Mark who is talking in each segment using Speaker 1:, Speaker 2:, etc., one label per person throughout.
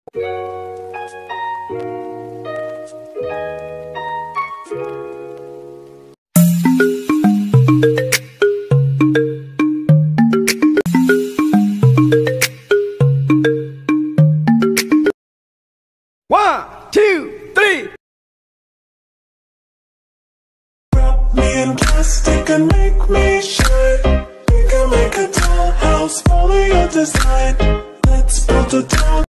Speaker 1: One, two, three.
Speaker 2: Wrap me in plastic and make me shine. We can make a tall house, follow your design. Let's build a town.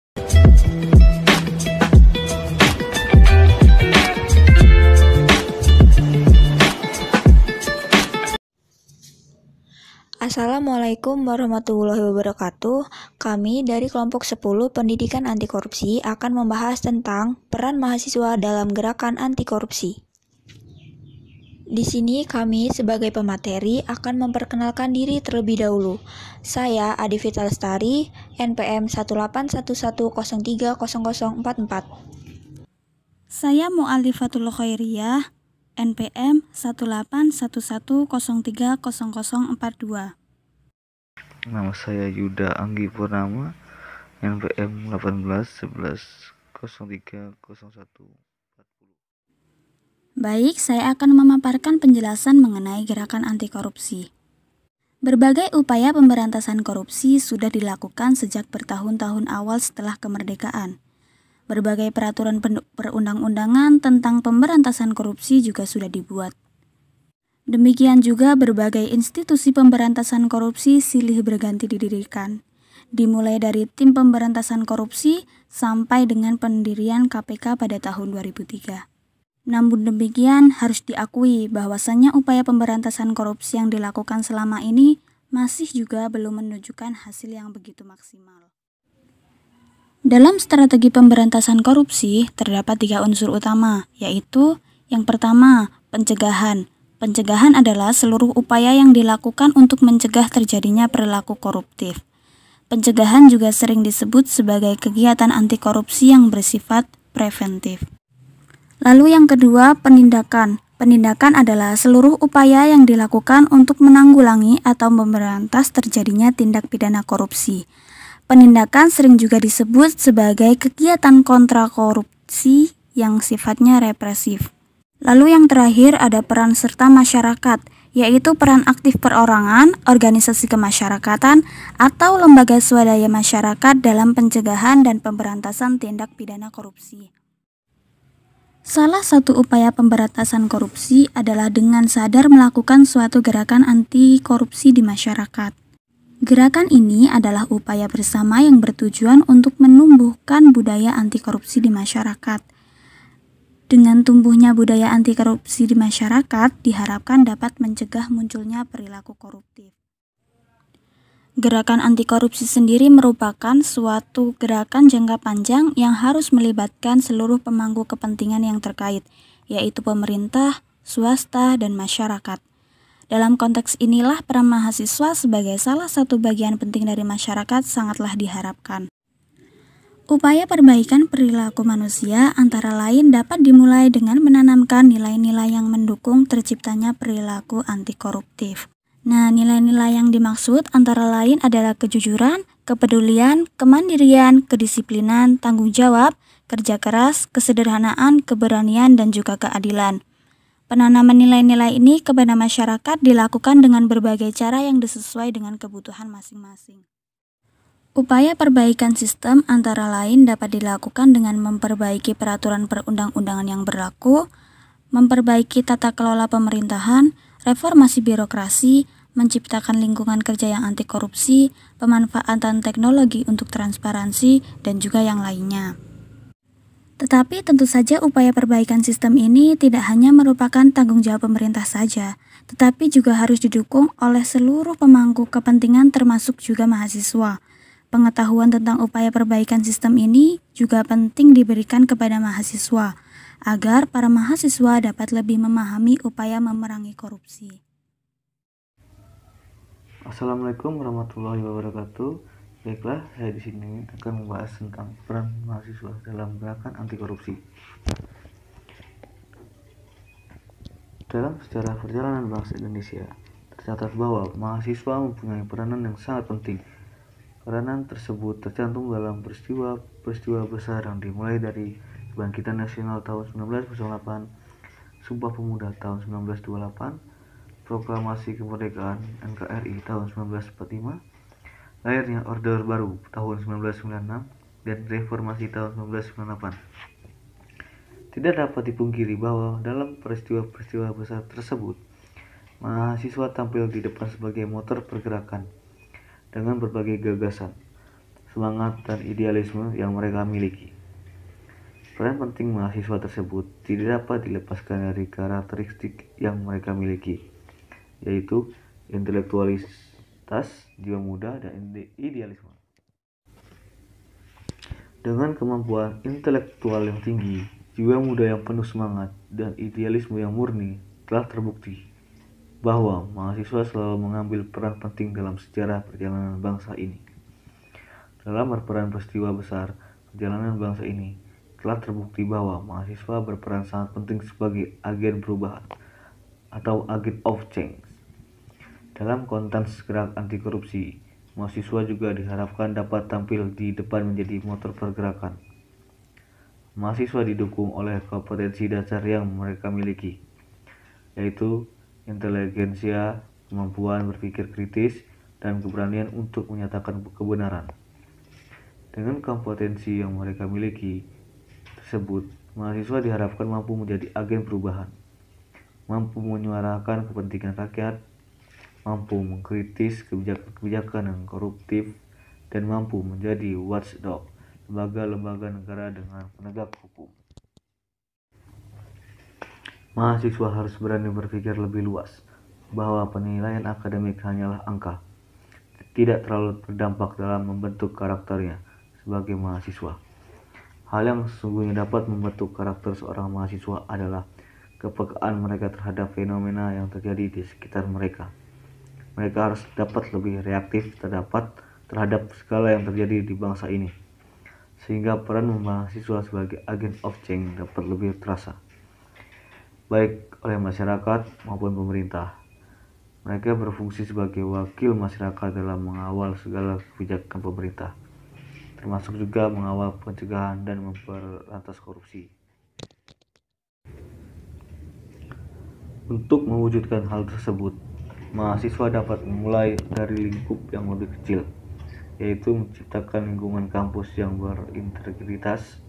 Speaker 3: Assalamualaikum warahmatullahi wabarakatuh. Kami dari kelompok 10 Pendidikan Anti Korupsi akan membahas tentang peran mahasiswa dalam gerakan anti korupsi. Di sini kami sebagai pemateri akan memperkenalkan diri terlebih dahulu. Saya Adi Fitra Lestari, NPM 18110300044.
Speaker 4: Saya Mu'alifatul Khairiyah, NPM 18110300042.
Speaker 5: Nama saya Yuda Anggi Purnama, NPM 1811030140.
Speaker 4: Baik, saya akan memaparkan penjelasan mengenai gerakan anti korupsi. Berbagai upaya pemberantasan korupsi sudah dilakukan sejak bertahun-tahun awal setelah kemerdekaan. Berbagai peraturan perundang-undangan tentang pemberantasan korupsi juga sudah dibuat. Demikian juga berbagai institusi pemberantasan korupsi silih berganti didirikan, dimulai dari tim pemberantasan korupsi sampai dengan pendirian KPK pada tahun 2003. Namun demikian harus diakui bahwasannya upaya pemberantasan korupsi yang dilakukan selama ini masih juga belum menunjukkan hasil yang begitu maksimal. Dalam strategi pemberantasan korupsi terdapat 3 unsur utama, yaitu yang pertama, pencegahan. Pencegahan adalah seluruh upaya yang dilakukan untuk mencegah terjadinya perilaku koruptif. Pencegahan juga sering disebut sebagai kegiatan anti korupsi yang bersifat preventif. Lalu yang kedua, penindakan. Penindakan adalah seluruh upaya yang dilakukan untuk menanggulangi atau memberantas terjadinya tindak pidana korupsi. Penindakan sering juga disebut sebagai kegiatan kontra korupsi yang sifatnya represif. Lalu yang terakhir ada peran serta masyarakat, yaitu peran aktif perorangan, organisasi kemasyarakatan, atau lembaga swadaya masyarakat dalam pencegahan dan pemberantasan tindak pidana korupsi. Salah satu upaya pemberantasan korupsi adalah dengan sadar melakukan suatu gerakan anti korupsi di masyarakat. Gerakan ini adalah upaya bersama yang bertujuan untuk menumbuhkan budaya anti korupsi di masyarakat. Dengan tumbuhnya budaya anti korupsi di masyarakat, diharapkan dapat mencegah munculnya perilaku koruptif. Gerakan anti korupsi sendiri merupakan suatu gerakan jangka panjang yang harus melibatkan seluruh pemangku kepentingan yang terkait, yaitu pemerintah, swasta, dan masyarakat. Dalam konteks inilah peran mahasiswa sebagai salah satu bagian penting dari masyarakat sangatlah diharapkan. Upaya perbaikan perilaku manusia antara lain dapat dimulai dengan menanamkan nilai-nilai yang mendukung terciptanya perilaku anti koruptif. Nah, nilai-nilai yang dimaksud antara lain adalah kejujuran, kepedulian, kemandirian, kedisiplinan, tanggung jawab, kerja keras, kesederhanaan, keberanian, dan juga keadilan. Penanaman nilai-nilai ini kepada masyarakat dilakukan dengan berbagai cara yang disesuai dengan kebutuhan masing-masing. Upaya perbaikan sistem antara lain dapat dilakukan dengan memperbaiki peraturan perundang-undangan yang berlaku, memperbaiki tata kelola pemerintahan, reformasi birokrasi, menciptakan lingkungan kerja yang anti korupsi, pemanfaatan teknologi untuk transparansi, dan juga yang lainnya. Tetapi tentu saja upaya perbaikan sistem ini tidak hanya merupakan tanggung jawab pemerintah saja, tetapi juga harus didukung oleh seluruh pemangku kepentingan termasuk juga mahasiswa. Pengetahuan tentang upaya perbaikan sistem ini juga penting diberikan kepada mahasiswa, agar para mahasiswa dapat lebih memahami upaya memerangi korupsi.
Speaker 5: Assalamualaikum warahmatullahi wabarakatuh. Baiklah, saya di sini akan membahas tentang peran mahasiswa dalam gerakan anti korupsi. Dalam sejarah perjalanan bangsa Indonesia, tercatat bahwa mahasiswa mempunyai peranan yang sangat penting Peranan tersebut tercantum dalam peristiwa besar yang dimulai dari Kebangkitan Nasional tahun 1908, Sumpah Pemuda tahun 1928, Proklamasi Kemerdekaan NKRI tahun 1945, lahirnya Orde Baru tahun 1996, dan Reformasi tahun 1998. Tidak dapat dipungkiri bahwa dalam peristiwa-peristiwa besar tersebut, mahasiswa tampil di depan sebagai motor pergerakan dengan berbagai gagasan, semangat, dan idealisme yang mereka miliki. Peran penting mahasiswa tersebut tidak dapat dilepaskan dari karakteristik yang mereka miliki, yaitu intelektualitas, jiwa muda, dan idealisme. Dengan kemampuan intelektual yang tinggi, jiwa muda yang penuh semangat, dan idealisme yang murni, telah terbukti bahwa mahasiswa selalu mengambil peran penting dalam sejarah perjalanan bangsa ini. Dalam berperan peristiwa besar perjalanan bangsa ini, telah terbukti bahwa mahasiswa berperan sangat penting sebagai agen perubahan atau agent of change. Dalam konteks gerak anti korupsi, mahasiswa juga diharapkan dapat tampil di depan menjadi motor pergerakan. Mahasiswa didukung oleh kompetensi dasar yang mereka miliki, yaitu inteligensia, kemampuan berpikir kritis, dan keberanian untuk menyatakan kebenaran. Dengan kompetensi yang mereka miliki tersebut, mahasiswa diharapkan mampu menjadi agen perubahan, mampu menyuarakan kepentingan rakyat, mampu mengkritis kebijakan yang koruptif, dan mampu menjadi watchdog, lembaga-lembaga negara dengan penegak hukum. Mahasiswa harus berani berpikir lebih luas, bahwa penilaian akademik hanyalah angka, tidak terlalu berdampak dalam membentuk karakternya sebagai mahasiswa. Hal yang sesungguhnya dapat membentuk karakter seorang mahasiswa adalah kepekaan mereka terhadap fenomena yang terjadi di sekitar mereka. Mereka harus dapat lebih reaktif terhadap segala yang terjadi di bangsa ini, sehingga peran mahasiswa sebagai agent of change dapat lebih terasa, baik oleh masyarakat maupun pemerintah. Mereka berfungsi sebagai wakil masyarakat dalam mengawal segala kebijakan pemerintah, termasuk juga mengawal pencegahan dan memberantas korupsi. Untuk mewujudkan hal tersebut, mahasiswa dapat memulai dari lingkup yang lebih kecil, yaitu menciptakan lingkungan kampus yang berintegritas,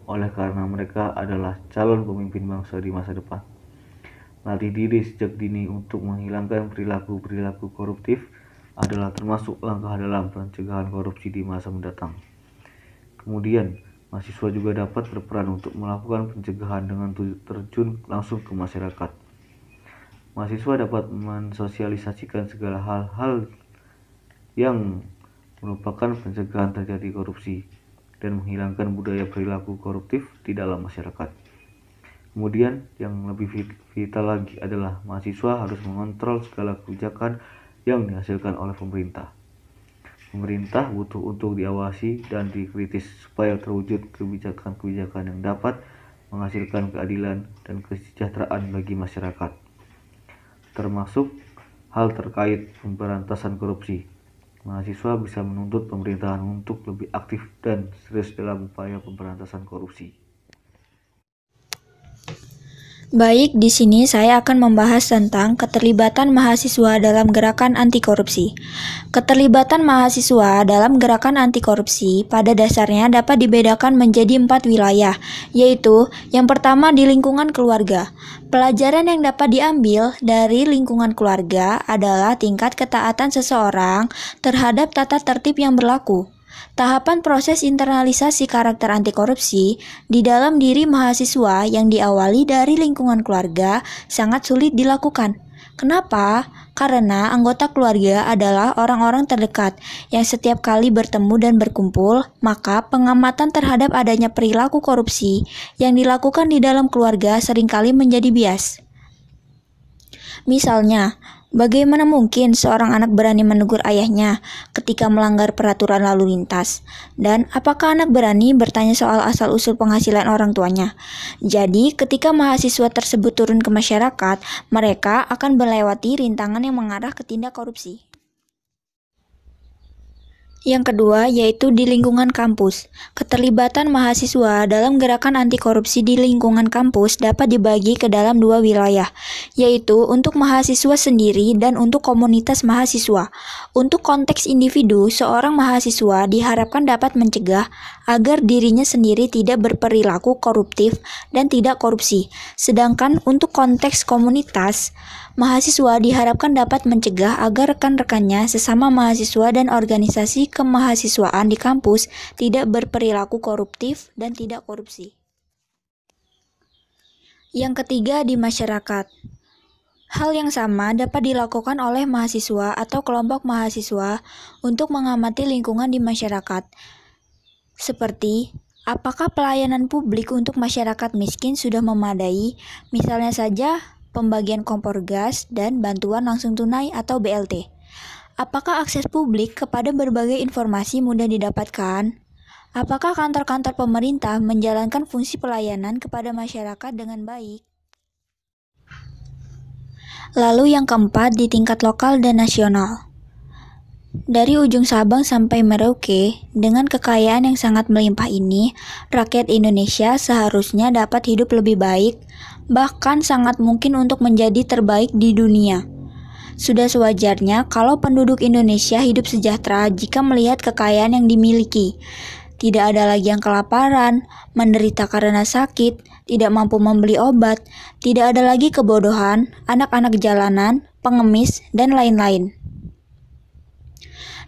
Speaker 5: oleh karena mereka adalah calon pemimpin bangsa di masa depan. Melatih diri sejak dini untuk menghilangkan perilaku-perilaku koruptif adalah termasuk langkah dalam pencegahan korupsi di masa mendatang. Kemudian, mahasiswa juga dapat berperan untuk melakukan pencegahan dengan terjun langsung ke masyarakat. Mahasiswa dapat mensosialisasikan segala hal-hal yang merupakan pencegahan terjadi korupsi dan menghilangkan budaya perilaku koruptif di dalam masyarakat. Kemudian, yang lebih vital lagi adalah mahasiswa harus mengontrol segala kebijakan yang dihasilkan oleh pemerintah. Pemerintah butuh untuk diawasi dan dikritis supaya terwujud kebijakan-kebijakan yang dapat menghasilkan keadilan dan kesejahteraan bagi masyarakat, termasuk hal terkait pemberantasan korupsi. Mahasiswa bisa menuntut pemerintahan untuk lebih aktif dan serius dalam upaya pemberantasan korupsi.
Speaker 3: Baik, di sini saya akan membahas tentang keterlibatan mahasiswa dalam gerakan anti korupsi. Keterlibatan mahasiswa dalam gerakan anti korupsi pada dasarnya dapat dibedakan menjadi 4 wilayah, yaitu yang pertama di lingkungan keluarga. Pelajaran yang dapat diambil dari lingkungan keluarga adalah tingkat ketaatan seseorang terhadap tata tertib yang berlaku. Tahapan proses internalisasi karakter anti korupsi di dalam diri mahasiswa yang diawali dari lingkungan keluarga sangat sulit dilakukan. Kenapa? Karena anggota keluarga adalah orang-orang terdekat yang setiap kali bertemu dan berkumpul, maka pengamatan terhadap adanya perilaku korupsi yang dilakukan di dalam keluarga seringkali menjadi bias. Misalnya, bagaimana mungkin seorang anak berani menegur ayahnya ketika melanggar peraturan lalu lintas? Dan apakah anak berani bertanya soal asal-usul penghasilan orang tuanya? Jadi, ketika mahasiswa tersebut turun ke masyarakat, mereka akan melewati rintangan yang mengarah ke tindak korupsi. Yang kedua, yaitu di lingkungan kampus. Keterlibatan mahasiswa dalam gerakan anti korupsi di lingkungan kampus dapat dibagi ke dalam dua wilayah, yaitu untuk mahasiswa sendiri dan untuk komunitas mahasiswa. Untuk konteks individu, seorang mahasiswa diharapkan dapat mencegah agar dirinya sendiri tidak berperilaku koruptif dan tidak korupsi. Sedangkan untuk konteks komunitas, mahasiswa diharapkan dapat mencegah agar rekan-rekannya sesama mahasiswa dan organisasi kemahasiswaan di kampus tidak berperilaku koruptif dan tidak korupsi. Yang ketiga, di masyarakat. Hal yang sama dapat dilakukan oleh mahasiswa atau kelompok mahasiswa untuk mengamati lingkungan di masyarakat. Seperti, apakah pelayanan publik untuk masyarakat miskin sudah memadai? Misalnya saja, pembagian kompor gas dan bantuan langsung tunai atau BLT. Apakah akses publik kepada berbagai informasi mudah didapatkan? Apakah kantor-kantor pemerintah menjalankan fungsi pelayanan kepada masyarakat dengan baik? Lalu yang keempat, di tingkat lokal dan nasional. Dari ujung Sabang sampai Merauke, dengan kekayaan yang sangat melimpah ini, rakyat Indonesia seharusnya dapat hidup lebih baik, bahkan sangat mungkin untuk menjadi terbaik di dunia. Sudah sewajarnya kalau penduduk Indonesia hidup sejahtera jika melihat kekayaan yang dimiliki. Tidak ada lagi yang kelaparan, menderita karena sakit, tidak mampu membeli obat, tidak ada lagi kebodohan, anak-anak jalanan, pengemis, dan lain-lain.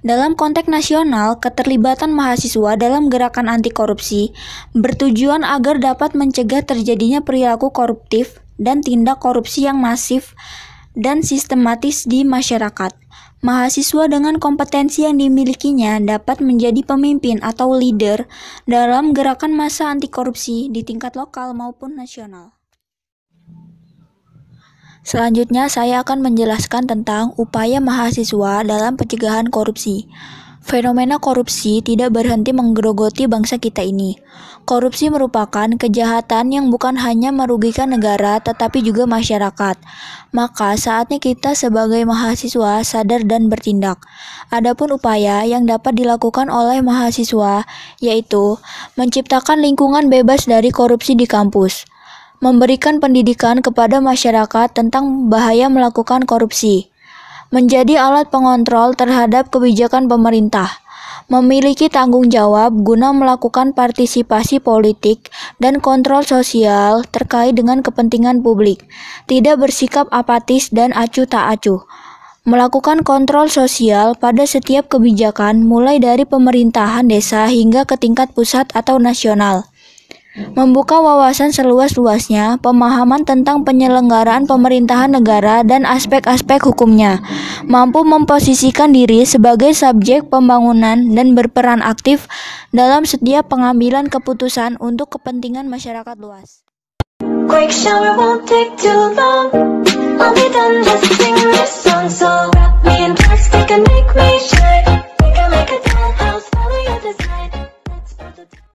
Speaker 3: Dalam konteks nasional, keterlibatan mahasiswa dalam gerakan anti korupsi bertujuan agar dapat mencegah terjadinya perilaku koruptif dan tindak korupsi yang masif dan sistematis di masyarakat. Mahasiswa dengan kompetensi yang dimilikinya dapat menjadi pemimpin atau leader dalam gerakan massa anti korupsi di tingkat lokal maupun nasional. Selanjutnya, saya akan menjelaskan tentang upaya mahasiswa dalam pencegahan korupsi. Fenomena korupsi tidak berhenti menggerogoti bangsa kita ini. Korupsi merupakan kejahatan yang bukan hanya merugikan negara, tetapi juga masyarakat. Maka, saatnya kita sebagai mahasiswa sadar dan bertindak. Adapun upaya yang dapat dilakukan oleh mahasiswa, yaitu menciptakan lingkungan bebas dari korupsi di kampus. Memberikan pendidikan kepada masyarakat tentang bahaya melakukan korupsi, menjadi alat pengontrol terhadap kebijakan pemerintah, memiliki tanggung jawab guna melakukan partisipasi politik dan kontrol sosial terkait dengan kepentingan publik, tidak bersikap apatis dan acuh tak acuh, melakukan kontrol sosial pada setiap kebijakan mulai dari pemerintahan desa hingga ke tingkat pusat atau nasional. Membuka wawasan seluas-luasnya, pemahaman tentang penyelenggaraan pemerintahan negara dan aspek-aspek hukumnya, mampu memposisikan diri sebagai subjek pembangunan dan berperan aktif dalam setiap pengambilan keputusan untuk kepentingan masyarakat luas.
Speaker 6: Quick shower won't take too long. I'll be done just